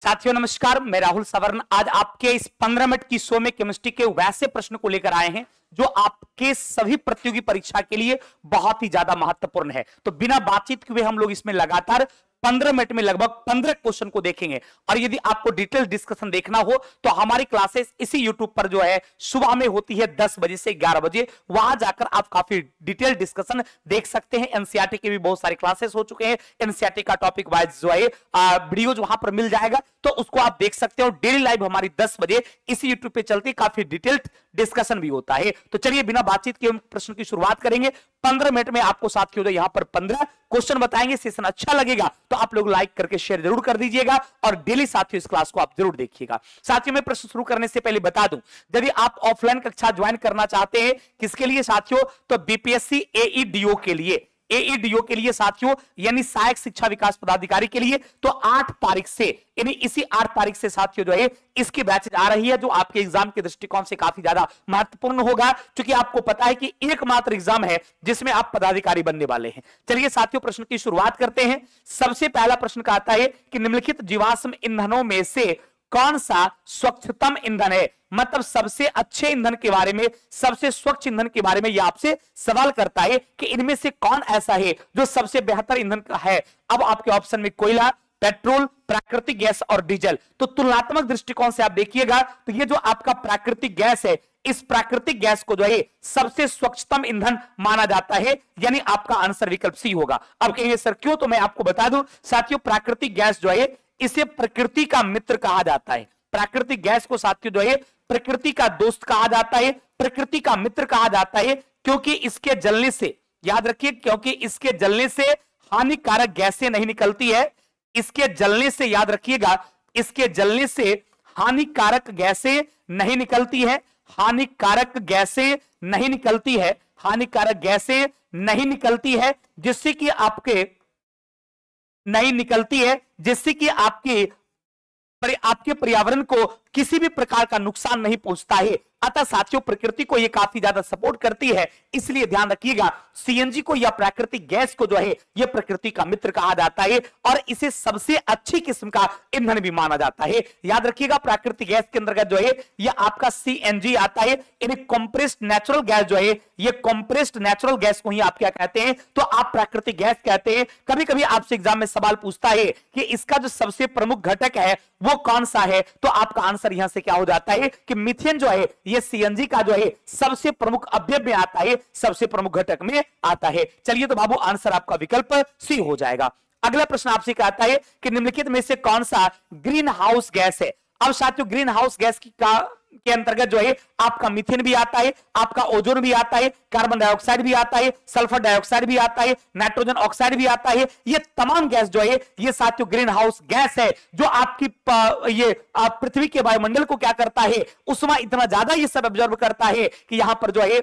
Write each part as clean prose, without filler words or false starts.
साथियों नमस्कार, मैं राहुल सवर्ण आज आपके इस 15 मिनट की शो में केमिस्ट्री के वैसे प्रश्न को लेकर आए हैं जो आपके सभी प्रतियोगी परीक्षा के लिए बहुत ही ज्यादा महत्वपूर्ण है। तो बिना बातचीत किए हम लोग इसमें लगातार 15 मिनट में लगभग 15 क्वेश्चन को देखेंगे। और यदि आपको डिटेल डिस्कशन देखना हो तो हमारी क्लासेस इसी YouTube पर जो है सुबह में होती है 10 बजे से 11 बजे, वहां जाकर आप काफी डिटेल डिस्कशन देख सकते हैं। एनसीईआरटी के भी बहुत सारे क्लासेस हो चुके हैं, एनसीईआरटी का टॉपिक वाइज जो है वीडियो वहां पर मिल जाएगा, तो उसको आप देख सकते हो। डेली लाइव हमारी 10 बजे इसी YouTube पे चलती, काफी डिटेल्ड डिस्कशन भी होता है। तो चलिए बिना बातचीत के हम प्रश्न की शुरुआत करेंगे। 15 मिनट में आपको साथियों यहां पर 15 क्वेश्चन बताएंगे। सेशन अच्छा लगेगा तो आप लोग लाइक करके शेयर जरूर कर दीजिएगा और डेली साथियों इस क्लास को आप जरूर देखिएगा। साथियों में प्रश्न शुरू करने से पहले बता दूं, यदि आप ऑफलाइन कक्षा ज्वाइन करना चाहते हैं, किसके लिए साथियों, तो बीपीएससी एईडीओ के लिए, एईडीओ के लिए साथियों, यानी सहायक शिक्षा विकास पदाधिकारी के लिए, तो 8 तारीख से यानी इसी 8 तारीख से साथियों जो है इसकी बैचेज आ रही है, जो आपके एग्जाम के दृष्टिकोण से काफी ज्यादा महत्वपूर्ण होगा, क्योंकि आपको पता है कि एकमात्र एग्जाम है जिसमें आप पदाधिकारी बनने वाले हैं। चलिए साथियों प्रश्न की शुरुआत करते हैं। सबसे पहला प्रश्न कहता है कि निम्नलिखित जीवाश्म ईंधनों में से कौन सा स्वच्छतम ईंधन है, मतलब सबसे अच्छे ईंधन के बारे में, सबसे स्वच्छ ईंधन के बारे में यह आपसे सवाल करता है कि इनमें से कौन ऐसा है जो सबसे बेहतर ईंधन का है। अब आपके ऑप्शन में कोयला, पेट्रोल, प्राकृतिक गैस और डीजल। तो तुलनात्मक दृष्टिकोण से आप देखिएगा तो ये जो आपका प्राकृतिक गैस है, इस प्राकृतिक गैस को जो है सबसे स्वच्छतम ईंधन माना जाता है, यानी आपका आंसर विकल्प सी होगा। अब कहेंगे सर क्यों, तो मैं आपको बता दूं साथियों, प्राकृतिक गैस जो है इसे प्रकृति का मित्र कहा जाता है। प्राकृतिक गैस को साथियों जो है प्रकृति का दोस्त कहा जाता है, प्रकृति का मित्र कहा जाता है, क्योंकि इसके जलने से, याद रखिए, क्योंकि इसके जलने से हानिकारक गैसें नहीं निकलती है। इसके जलने से, याद रखिएगा, इसके जलने से हानिकारक गैसें नहीं निकलती है, हानिकारक गैसें नहीं निकलती है, हानिकारक गैसें नहीं निकलती है, जिससे कि आपके नहीं निकलती है, जिससे कि आपके पर्यावरण को किसी भी प्रकार का नुकसान नहीं पहुंचता है। अतः साथियों प्रकृति को यह काफी ज्यादा सपोर्ट करती है, इसलिए ध्यान रखिएगा सीएनजी को या प्राकृतिक गैस को जो है यह प्रकृति का मित्र कहा जाता है और इसे सबसे अच्छी किस्म का ईंधन भी माना जाता है। याद रखिएगा प्राकृतिक गैस के अंतर्गत जो है यह आपका सीएनजी आता है, यानी कंप्रेस्ड नेचुरल गैस जो है, यह कंप्रेस्ड नेचुरल गैस को ही आप क्या कहते हैं, तो आप प्राकृतिक गैस कहते हैं। कभी कभी आपसे एग्जाम में सवाल पूछता है कि इसका जो सबसे प्रमुख घटक है वो कौन सा है, तो आपका आंसर यहां से क्या हो जाता है कि मीथेन जो है ये सीएनजी का जो है सबसे प्रमुख अवयव में आता है, सबसे प्रमुख घटक में आता है। चलिए तो बाबू आंसर आपका विकल्प सी हो जाएगा। अगला प्रश्न आपसे कहता है कि निम्नलिखित में से कौन सा ग्रीन हाउस गैस है। अब साथियों ग्रीन हाउस गैस के अंतर्गत जो है आपका मीथेन भी आता है, आपका ओजोन भी आता है, कार्बन डाइऑक्साइड भी आता है, सल्फर डाइऑक्साइड भी आता है, नाइट्रोजन ऑक्साइड भी आता है। ये तमाम गैस जो है ये साथियों ग्रीन हाउस गैस है, जो आपकी पृथ्वी के वायुमंडल को क्या करता है, उसमें इतना ज्यादा ये सब ऑब्जर्व करता है कि यहां पर जो है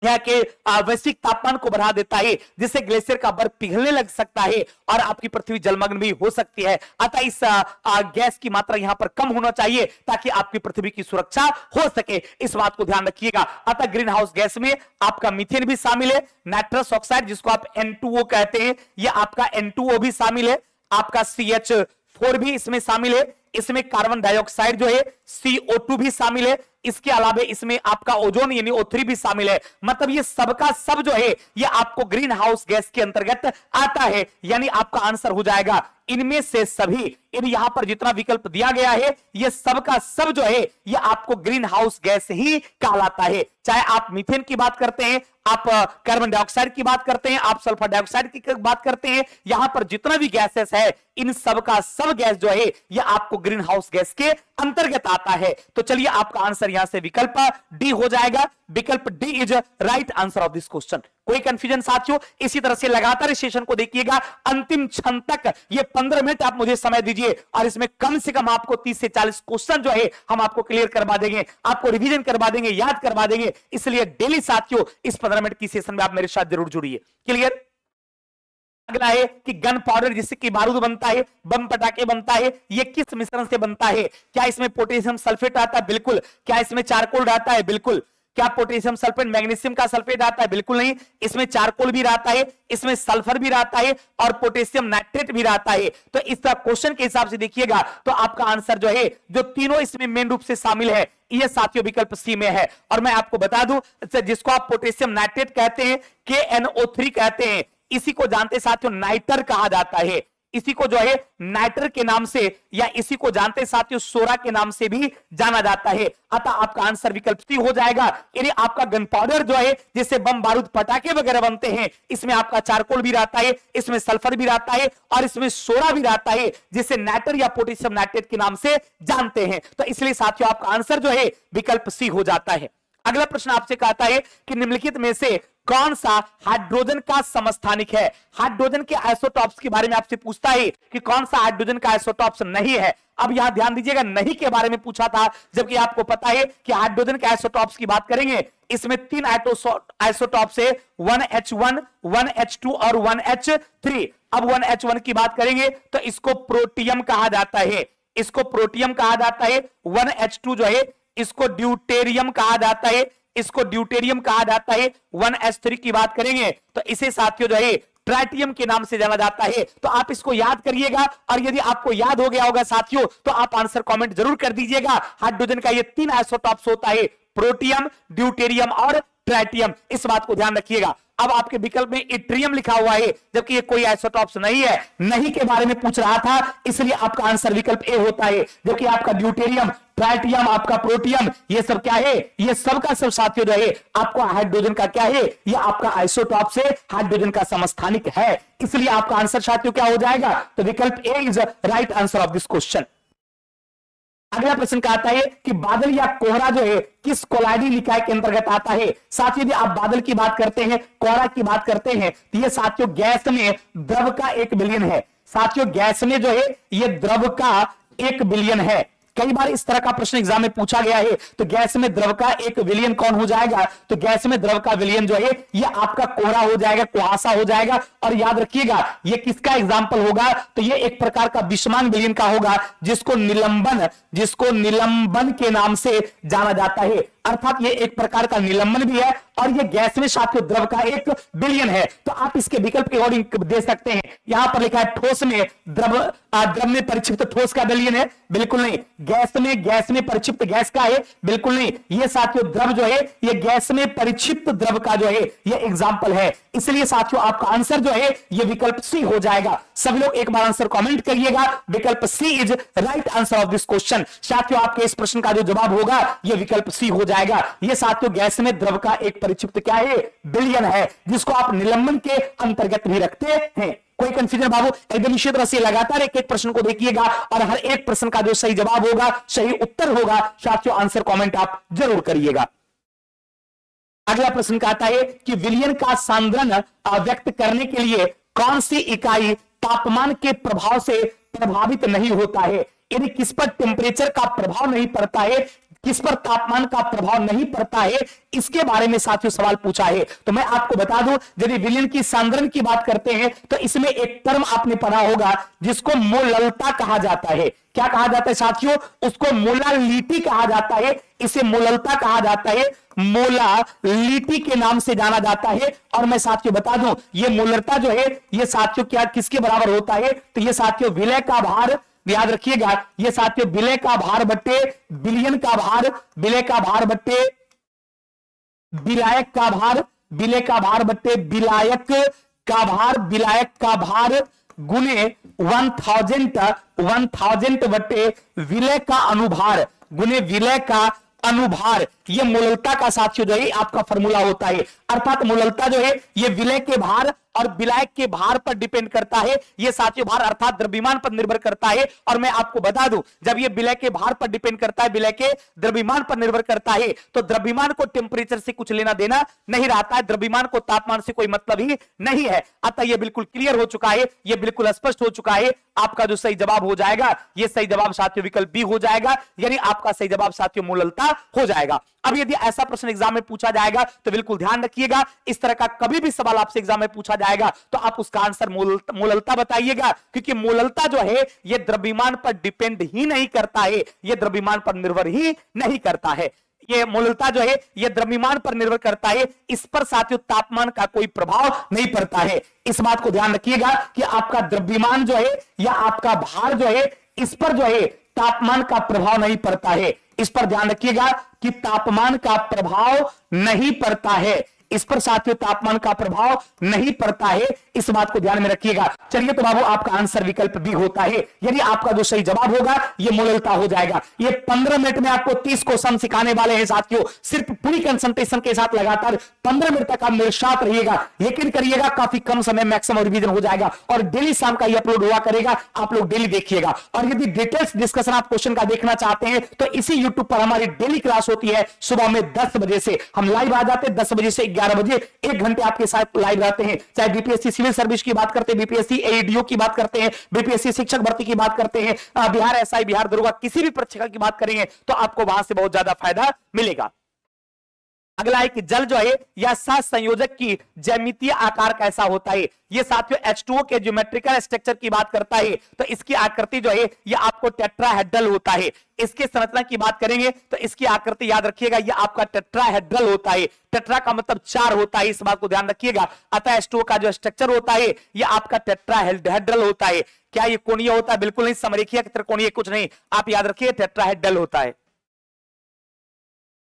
यहाँ के वैश्विक तापमान को बढ़ा देता है, जिससे ग्लेशियर का बर्फ पिघलने लग सकता है और आपकी पृथ्वी जलमग्न भी हो सकती है। अतः इस गैस की मात्रा यहां पर कम होना चाहिए ताकि आपकी पृथ्वी की सुरक्षा हो सके, इस बात को ध्यान रखिएगा। अतः ग्रीन हाउस गैस में आपका मीथेन भी शामिल है, नाइट्रस ऑक्साइड जिसको आप N2O कहते हैं, यह आपका N2O भी शामिल है, आपका CH4 भी इसमें शामिल है, इसमें कार्बन डाइऑक्साइड जो है CO2 भी शामिल है, इसके अलावा इसमें आपका ओजोन यानी O3 भी शामिल है। मतलब ये सबका सब जो है ये आपको ग्रीन हाउस गैस के अंतर्गत आता है, यानी आपका आंसर हो जाएगा इनमें से सभी। इन यहां पर जितना विकल्प दिया गया है ये सबका सब जो है ये आपको ग्रीन हाउस गैस ही कहलाता है। चाहे आप मीथेन की बात करते हैं, आप कार्बन डाइऑक्साइड की बात करते हैं, आप सल्फर डाइऑक्साइड की बात करते हैं, यहां पर जितना भी गैसेस है इन सबका सब गैस जो है ये आपको ग्रीन हाउस गैस के अंतर्गत आता है। तो चलिए आपका आंसर यहां से विकल्प डी हो जाएगा। विकल्प D is right answer of this question. कोई कंफ्यूजन साथियों, इसी तरह से लगातार इस सेशन को देखिएगा, अंतिम क्षण तक ये 15 मिनट आप मुझे समय दीजिए और इसमें कम से कम आपको 30 से 40 क्वेश्चन जो है हम आपको क्लियर करवा देंगे, आपको रिवीजन करवा देंगे, याद करवा देंगे। इसलिए डेली साथियों इस 15 मिनट की सेशन में आप मेरे साथ जरूर जुड़िए। क्लियर। अगला है कि गन पाउडर जिससे कि बारूद बनता है, बम पटाखे बनता है, ये किस मिश्रण से बनता है। क्या इसमें पोटेशियम सल्फेट आता है? बिल्कुल। क्या इसमें चारकोल रहता है? बिल्कुल। क्या पोटेशियम सल्फेट मैग्नीशियम का सल्फेट आता है? बिल्कुल नहीं। इसमें चारकोल भी रहता है, इसमें सल्फर भी रहता है और पोटेशियम नाइट्रेट भी रहता है। तो इस क्वेश्चन के हिसाब से देखिएगा तो आपका आंसर जो है, जो तीनों इसमें मेन रूप से शामिल है, ये साथियों विकल्प सी में है। और मैं आपको बता दूं, जिसको आप पोटेशियम नाइट्रेट कहते हैं, KNO3 कहते हैं, इसी को जानते साथियों नाइटर कहा जाता है। इसी को जो है नाइटर के नाम से, या इसी को जानते साथियों सोरा के नाम से भी जाना जाता है। अतः आपका आंसर विकल्प सी हो जाएगा। यानी आपका गन पाउडर जो है, जिससे बम बारूद पटाखे वगैरह बनते हैं, इसमें आपका चारकोल भी रहता है, इसमें सल्फर भी रहता है और इसमें सोरा भी रहता है, जिसे नाइटर या पोटेशियम नाइट्रेट के नाम से जानते हैं। तो इसलिए साथियों आपका आंसर जो है विकल्प सी हो जाता है। अगला प्रश्न आपसे कहता है कि निम्नलिखित में से कौन सा हाइड्रोजन का समस्थानिक है? हाइड्रोजन के आइसोटॉप्स के बारे में आपसे पूछता है कि कौन सा हाइड्रोजन का आइसोटॉप्स नहीं है। अब यहां ध्यान दीजिएगा, नहीं के बारे में पूछा था, जबकि आपको पता है कि हाइड्रोजन के आइसोटॉप्स की बात करेंगे, इसमें 3 आइसोटॉप्स है, 1H1, 1H2 और 1H3। अब 1H1 की बात करेंगे तो इसको प्रोटियम कहा जाता है, इसको प्रोटियम कहा जाता है। 1H2 जो है इसको ड्यूटेरियम कहा जाता है, इसको ड्यूटेरियम कहा जाता है। 1H3 की बात करेंगे तो इसे साथियों जो है ट्राइटियम के नाम से जाना जाता है। तो आप इसको याद करिएगा, और यदि आपको याद हो गया होगा साथियों तो आप आंसर कमेंट जरूर कर दीजिएगा। हाइड्रोजन का ये 3 आइसोटॉप्स होता है, प्रोटियम, ड्यूटेरियम और ट्राइटियम, इस बात को ध्यान रखिएगा। अब आपके विकल्प में इट्रियम लिखा हुआ है, जबकि ये कोई आइसोटॉप्स नहीं है, नहीं के बारे में पूछ रहा था, इसलिए आपका आंसर विकल्प ए होता है। जबकि आपका ड्यूटेरियम, ट्राइटियम, आपका प्रोटियम, ये सब क्या है? ये सब का सब साथियों जो है आपको हाइड्रोजन का क्या है? ये आपका आइसोटॉप से हाइड्रोजन का समस्थानिक है, इसलिए आपका आंसर साथियों क्या हो जाएगा? तो विकल्प A is right answer of this question. अगला प्रश्न कहता है कि बादल या कोहरा जो है किस कोलाइडी निकाय के अंतर्गत आता है? साथियों यदि आप बादल की बात करते हैं, कोहरा की बात करते हैं, तो ये साथियों गैस में द्रव का 1 बिलियन है। साथियों गैस में जो है ये द्रव का 1 बिलियन है। कई बार इस तरह का प्रश्न एग्जाम में पूछा गया है। तो गैस में द्रव का 1 विलियन कौन हो जाएगा? तो गैस में द्रव का विलियन जो है ये आपका कोहरा हो जाएगा, कुहासा हो जाएगा। और याद रखिएगा ये किसका एग्जाम्पल होगा? तो ये एक प्रकार का विषमान विलियन का होगा, जिसको निलंबन के नाम से जाना जाता है। अर्थात ये एक प्रकार का निलंबन भी है और ये गैस में साथियों द्रव का 1 बिलियन है। तो आप इसके विकल्प के अकॉर्डिंग दे सकते हैं। यहां पर लिखा है ठोस में द्रव में परिक्षिप्त ठोस का बिलियन है, बिल्कुल नहीं। गैस में परिक्षिप्त गैस का है, बिल्कुल नहीं। ये साथियों द्रव जो है ये गैस में परिक्षिप्त द्रव का जो है ये एग्जाम्पल है। इसलिए साथियों आपका आंसर जो है ये विकल्प सी हो जाएगा। सभी लोग एक बार आंसर कमेंट करिएगा, विकल्प C is right answer of this question. साथियों आपके इस प्रश्न का जो जवाब होगा ये विकल्प सी हो जाएगा। ये साथियों गैस में द्रव का 1 परिक्षिप्त क्या है? बिलियन है, जिसको आप निलंबन के अंतर्गत भी रखते हैं। कोई कंफ्यूजन बाबू? एकदम इसी तरह से लगातार एक एक प्रश्न को देखिएगा और हर एक प्रश्न का जो सही जवाब होगा, सही उत्तर होगा, साथियों आंसर कमेंट आप जरूर करिएगा। अगला प्रश्न कहता है कि विलयन का सांद्रण व्यक्त करने के लिए कौन सी इकाई तापमान के प्रभाव से प्रभावित नहीं होता है? यानी किस पर टेम्परेचर का प्रभाव नहीं पड़ता है, किस पर तापमान का प्रभाव नहीं पड़ता है, इसके बारे में साथियों सवाल पूछा है। तो मैं आपको बता दूं, यदि विलयन की सांद्रण की बात करते हैं तो इसमें एक टर्म आपने पढ़ा होगा जिसको मोललता कहा जाता है। क्या कहा जाता है साथियों? उसको मोलालिटी कहा जाता है, इसे मोललता कहा जाता है, मोलालिटी के नाम से जाना जाता है। और मैं साथियों बता दूं ये मोललता जो है ये साथियों क्या किसके बराबर होता है? तो ये साथियों विलय का भार, याद रखिएगा, ये साथियों विलय का भार बट्टे बिलियन का भार, विलय का भार बट्टे विलायक का भार, विलय का भार बट्टे विलायक का भार, विलायक का भार गुने 1000 बट्टे विलय का अनुभार गुने विलय का अनुभार। ये मोललता का साथियों जो है आपका फॉर्मूला होता है। अर्थात मोललता जो है ये विलय के भार और विलायक के भार पर डिपेंड करता है। ये साथियों भार अर्थात द्रव्यमान पर निर्भर करता है। और मैं आपको बता दूं जब ये विलय के भार पर डिपेंड करता है, विलय के द्रव्यमान पर निर्भर करता है, तो द्रव्यमान को टेम्परेचर से कुछ लेना देना नहीं रहता है, द्रव्यमान को तापमान से कोई मतलब ही नहीं है। अतः ये बिल्कुल क्लियर हो चुका है, ये बिल्कुल स्पष्ट हो चुका है। आपका जो सही जवाब हो जाएगा ये सही जवाब साथियों विकल्प बी हो जाएगा, यानी आपका सही जवाब साथियों मोललता हो जाएगा। अब यदि ऐसा प्रश्न एग्जाम में पूछा जाएगा तो बिल्कुल ध्यान रखिएगा, इस तरह का कभी भी सवाल आपसे एग्जाम में पूछा जाएगा तो आप उसका आंसर मोललता बताइएगा, क्योंकि मोललता जो है ये द्रव्यमान पर डिपेंड ही नहीं करता है, ये द्रव्यमान पर निर्भर ही नहीं करता है। ये मोललता जो है ये द्रव्यमान पर निर्भर करता है, इस पर साथियों तापमान का कोई प्रभाव नहीं पड़ता है। इस बात को ध्यान रखिएगा कि आपका द्रव्यमान जो है या आपका भार जो है इस पर जो है तापमान का प्रभाव नहीं पड़ता है। इस पर ध्यान रखिएगा कि तापमान का प्रभाव नहीं पड़ता है, इस पर साथियों तापमान का प्रभाव नहीं पड़ता है, इस बात को ध्यान में रखिएगा। चलिए तो बाबू आपका आंसर विकल्प बी होता है, यानी आपका जो सही जवाब होगा ये मोललता हो जाएगा। ये 15 मिनट में आपको 30 क्वेश्चन सिखाने वाले हैं साथियों, सिर्फ पूरी कंसंट्रेशन के साथ लगातार 15 मिनट तक आप मेरे साथ रहिएगा, यकीन करिएगा काफी कम समय मैक्सिमम रिवीजन हो जाएगा और डेली शाम का ये अपलोड हुआ करेगा, आप लोग डेली देखिएगा। और यदि डिटेल्स डिस्कशन आप क्वेश्चन का देखना चाहते हैं तो इसी यूट्यूब पर हमारी डेली क्लास होती है, सुबह में 10 बजे से हम लाइव आ जाते हैं, 10 बजे से 11 बजे 1 घंटे आपके साथ लाइव रहते हैं। चाहे बीपीएससी सिविल सर्विस की बात करते हैं, बीपीएससी एडीओ की बात करते हैं, बीपीएससी शिक्षक भर्ती की बात करते हैं, बिहार एसआई, बिहार दरोगा, किसी भी परीक्षा की बात करेंगे तो आपको वहां से बहुत ज्यादा फायदा मिलेगा। अगला है कि जल जो है या सहसंयोजक की ज्यामितीय आकार कैसा होता है। ये साथियों H2O के ज्योमेट्रिकल स्ट्रक्चर की बात करता है, तो इसकी आकृति जो है ये आपको टेट्राहेड्रल होता है। इसके संरचना की बात करेंगे तो इसकी आकृति याद रखिएगा ये आपका टेट्राहेड्रल होता है। टेट्रा का मतलब 4 होता है, इस बात को ध्यान रखिएगा। अतः H2O का जो स्ट्रक्चर होता है ये आपका टेट्राहेड्रल होता है। क्या ये कोणीय होता है? बिल्कुल नहीं, समरेखीय त्रिकोणीय कुछ नहीं, आप याद रखिए टेट्राहेड्रल होता है।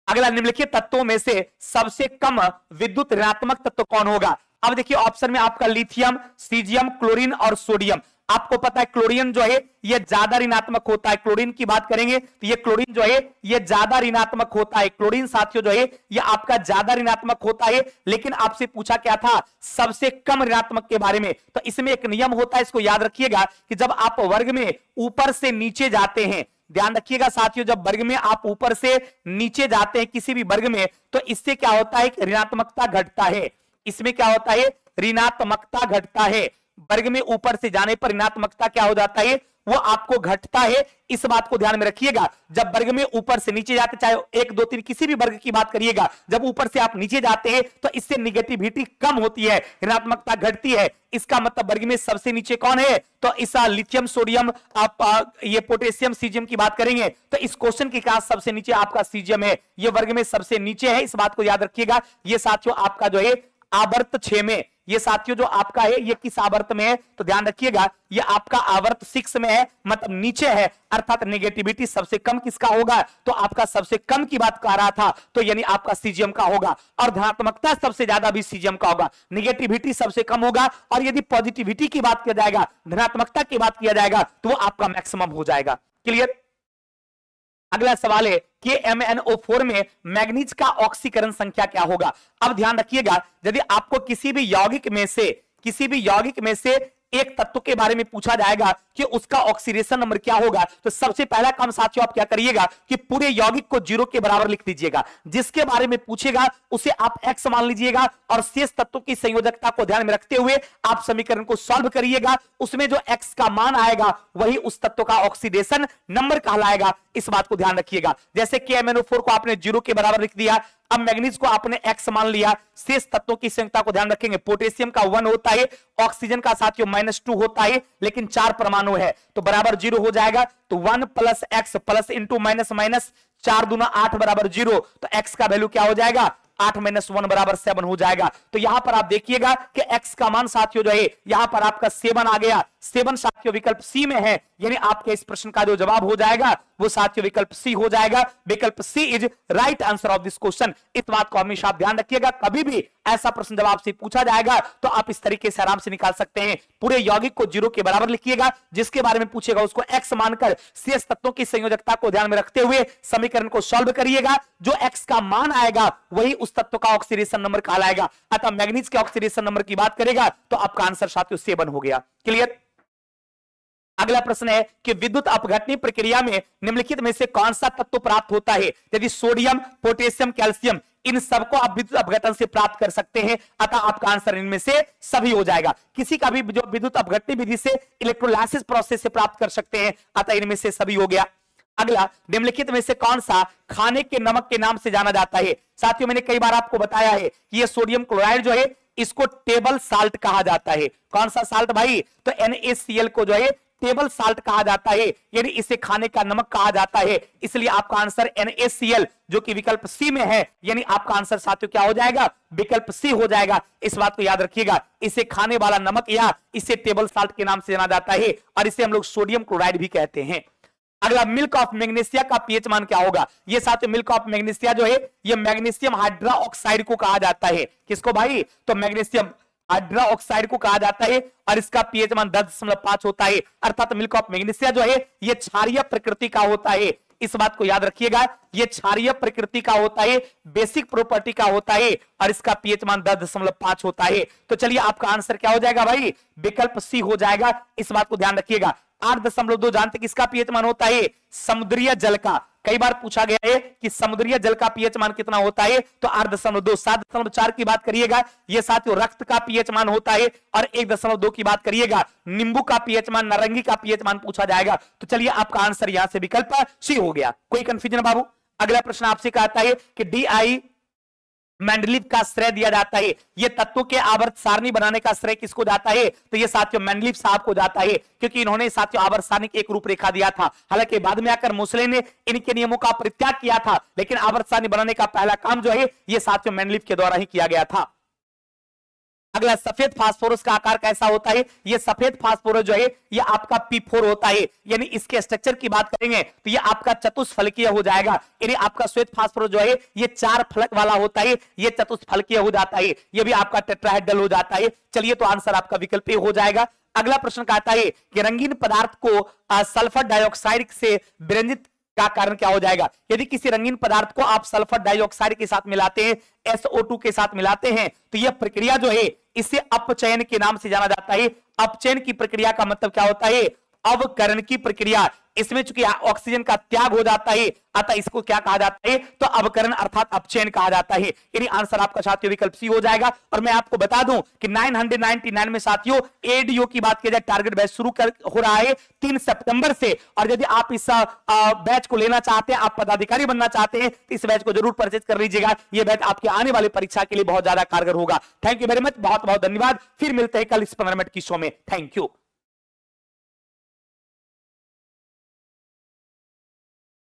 अगला, निम्नलिखित तत्वों में से सबसे कम विद्युत ऋणात्मक तत्व कौन होगा? अब देखिए ऑप्शन में आपका लिथियम, सीजियम, क्लोरीन और सोडियम। आपको पता है क्लोरीन जो है ये ज्यादा ऋणात्मक होता है। क्लोरीन की बात करेंगे तो ये क्लोरीन जो है ये ज्यादा ऋणात्मक होता है। क्लोरीन साथियों जो है ये आपका ज्यादा ऋणात्मक होता है। लेकिन आपसे पूछा क्या था सबसे कम ऋणात्मक के बारे में, तो इसमें एक नियम होता है, इसको याद रखिएगा कि जब आप वर्ग में ऊपर से नीचे जाते हैं, ध्यान रखिएगा साथियों, जब वर्ग में आप ऊपर से नीचे जाते हैं किसी भी वर्ग में तो इससे क्या होता है ऋणात्मकता घटता है। इसमें क्या होता है ऋणात्मकता घटता है। वर्ग में ऊपर से जाने पर ऋणात्मकता क्या हो जाता है वो आपको घटता है। इस बात को ध्यान में रखिएगा। जब वर्ग में ऊपर से नीचे जाते, चाहे 1 2 3 किसी भी वर्ग की बात करिएगा, जब ऊपर से आप नीचे जाते हैं तो इससे निगेटिविटी कम होती है, ऋणात्मकता घटती है। इसका मतलब वर्ग में सबसे नीचे कौन है तो इस लिथियम, सोडियम, आप ये पोटेशियम, सीजियम की बात करेंगे तो इस क्वेश्चन के क्लास सबसे नीचे आपका सीजियम है, ये वर्ग में सबसे नीचे है। इस बात को याद रखिएगा। ये साथियों आपका जो है आवर्त 6 में, ये साथियों जो आपका है ये किस आवर्त में है तो ध्यान रखिएगा ये आपका आवर्त 6 में है, मतलब नीचे है। अर्थात नेगेटिविटी सबसे कम किसका होगा तो आपका सबसे कम की बात कर रहा था तो यानी आपका सीजियम का होगा। और धनात्मकता सबसे ज्यादा भी सीजियम का होगा, नेगेटिविटी सबसे कम होगा। और यदि पॉजिटिविटी की बात किया जाएगा, धनात्मकता की बात किया जाएगा तो वो आपका मैक्सिमम हो जाएगा। क्लियर? अगला सवाल है कि MnO4 में मैग्नीज का ऑक्सीकरण संख्या क्या होगा। अब ध्यान रखिएगा यदि आपको किसी भी यौगिक में से एक तत्व के बारे में पूछा जाएगा कि उसका ऑक्सीडेशन नंबर क्या होगा तो सबसे पहला काम साथियों आप क्या करिएगा कि पूरे यौगिक को 0 के बराबर लिख दीजिएगा। जिसके बारे में पूछेगा उसे आप x मान लीजिएगा और शेष तत्वों की संयोजकता को ध्यान में रखते हुए आप समीकरण को सॉल्व करिएगा। उसमें जो x का मान आएगा वही उस तत्व का ऑक्सीडेशन नंबर कहलाएगा। इस बात को ध्यान रखिएगा। जैसे कि MnO4 को आपने 0 के बराबर लिख दिया, अब मैग्नीज को आपने x मान लिया, शेष तत्वों की संयोजकता को ध्यान रखेंगे। पोटेशियम का 1 होता है, ऑक्सीजन का साथियों -2 होता है, लेकिन 4 परमाणु है तो बराबर 0 हो जाएगा। तो 1 + x plus into minus minus 4 दूना 8 बराबर 0, तो x का वैल्यू क्या हो जाएगा 8 - 1 बराबर 7 हो जाएगा। तो यहां पर आप देखिएगा कि x का मान साथियों जो है यहां पर आपका 7 आ गया। 7 साथियों विकल्प सी में है, यानी आपके इस प्रश्न का जो जवाब हो जाएगा वो साथियों विकल्प सी हो जाएगा। विकल्प C is right answer of this question. इस बात को हमेशा आप ध्यान रखिएगा, कभी भी ऐसा प्रश्न जब आपसे पूछा जाएगा तो आप इस तरीके से आराम से निकाल सकते हैं। पूरे यौगिक को 0 के बराबर लिखिएगा, जिसके बारे में पूछेगा उसको x मानकर शेष तत्वों की संयोजकता को ध्यान में रखते हुए समीकरण को सॉल्व करिएगा। जो x का मान आएगा वही उस तत्व का ऑक्सीडेशन नंबर कहलाएगा। अतः मैग्नीज के ऑक्सीडेशन नंबर की बात करेगा तो आपका आंसर साथियों 7 हो गया। क्लियर? अगला प्रश्न है कि विद्युत अपघटनी प्रक्रिया में निम्नलिखित में से कौन सा तत्व प्राप्त होता है। यदि सोडियम, पोटेशियम, कैल्शियम, इन सबको आप विद्युत अपघटन से प्राप्त कर सकते हैं। अतः आपका आंसर इनमें से सभी हो जाएगा। किसी का भी जो विद्युत अपघटनी विधि से इलेक्ट्रोलाइसिस प्रोसेस से प्राप्त कर सकते हैं। अतः इनमें से सभी हो गया। अगला, निम्नलिखित में से कौन सा खाने के नमक के नाम से जाना जाता है। साथियों मैंने कई बार आपको बताया है कि यह सोडियम क्लोराइड जो है इसको टेबल साल्ट कहा जाता है। कौन सा साल्ट भाई तो NaCl को जो है टेबल साल्ट कहा जाता है, यानी इसे खाने का नमक कहा जाता है। इसलिए आपका आंसर NaCl जो कि विकल्प सी में है, यानी आपका आंसर साथियों क्या हो जाएगा, विकल्प सी हो जाएगा। इस बात को याद रखिएगा, इसे खाने वाला नमक या इसे टेबल साल्ट के नाम से जाना जाता है और इसे हम लोग सोडियम क्लोराइड भी कहते हैं। अगला, मिल्क ऑफ मैग्नीशिया का पीएच मान क्या होगा। ये साथियों मिल्क ऑफ मैग्नीशिया जो है ये मैग्नीशियम हाइड्रोक्साइड को कहा जाता है। किसको भाई, तो मैग्नीशियम हाइड्रोक्साइड को कहा जाता है और इसका पीएच मान 10.5 होता है। अर्थात मिल्क ऑफ मैग्नीशिया जो है ये क्षारीय प्रकृति का होता है। इस बात को याद रखिएगा, ये क्षारीय प्रकृति का होता है, बेसिक प्रॉपर्टी का होता है और इसका पीएच मान 10.5 होता है। तो चलिए आपका आंसर क्या हो जाएगा भाई, विकल्प सी हो जाएगा। इस बात को ध्यान रखिएगा। 8.2 जानते किसका पीएच मान होता है, समुद्रीय जल का। कई बार पूछा गया है कि समुद्रीय जल का पीएच मान कितना होता है, तो 8.2। 7.4 की बात करिएगा, यह साथियों रक्त का पीएच मान होता है और 1.2 की बात करिएगा नींबू का पीएच मान, नारंगी का पीएच मान पूछा जाएगा। तो चलिए आपका आंसर यहां से विकल्प सी हो गया। कोई कंफ्यूजन बाबू। अगला प्रश्न आपसे कहता है कि DI मेंडलीव का श्रेय दिया जाता है, ये तत्वों के आवर्त सारणी बनाने का श्रेय किसको जाता है, तो ये साथियों मेंडलीव साहब को जाता है, क्योंकि इन्होंने साथियों आवर्त सारणी की एक रूपरेखा दिया था। हालांकि बाद में आकर मोसले ने इनके नियमों का परित्याग किया था, लेकिन आवर्त सारणी बनाने का पहला काम जो है ये साथियों मेंडलीव के द्वारा ही किया गया था। अगला, सफेद फास्फोरस का आकार कैसा होता है, ये सफेद फास्फोरस जो है ये आपका P4 होता है, यानी इसके स्ट्रक्चर की बात करेंगे तो ये आपका चतुष्फलकीय हो जाएगा। यानी आपका श्वेत फास्फोरस जो है ये 4 फलक वाला होता है, ये चतुष्फलकीय हो जाता है, ये भी आपका टेट्राहेड्रल हो जाता है। चलिए तो आंसर आपका विकल्प ए हो जाएगा। अगला प्रश्न कहता है कि रंगीन पदार्थ को सल्फर डाइऑक्साइड से विरंजित का कारण क्या हो जाएगा। यदि किसी रंगीन पदार्थ को आप सल्फर डाइऑक्साइड के साथ मिलाते हैं, SO2 के साथ मिलाते हैं, तो यह प्रक्रिया जो है इसे अपचयन के नाम से जाना जाता है। अपचयन की प्रक्रिया का मतलब क्या होता है, अवकरण की प्रक्रिया। इसमें चूंकि ऑक्सीजन का त्याग हो जाता है, अतः इसको क्या कहा जाता है, तो अवकरण अर्थात अपचयन कहा जाता है। यानी आंसर आपका साथियों विकल्प सी हो जाएगा। और मैं आपको बता दूं कि 999 में साथियों ADO की बात की जाए, टारगेट बैच शुरू हो रहा है 3 सितंबर से। और यदि आप इस बैच को लेना चाहते हैं, आप पदाधिकारी बनना चाहते हैं, तो इस बैच को जरूर परचेज कर लीजिएगा। यह बैच आपके आने वाली परीक्षा के लिए बहुत ज्यादा कारगर होगा। थैंक यू वेरी मच, बहुत बहुत धन्यवाद। फिर मिलते हैं कल इस 15 मिनट की शो में। Thank you.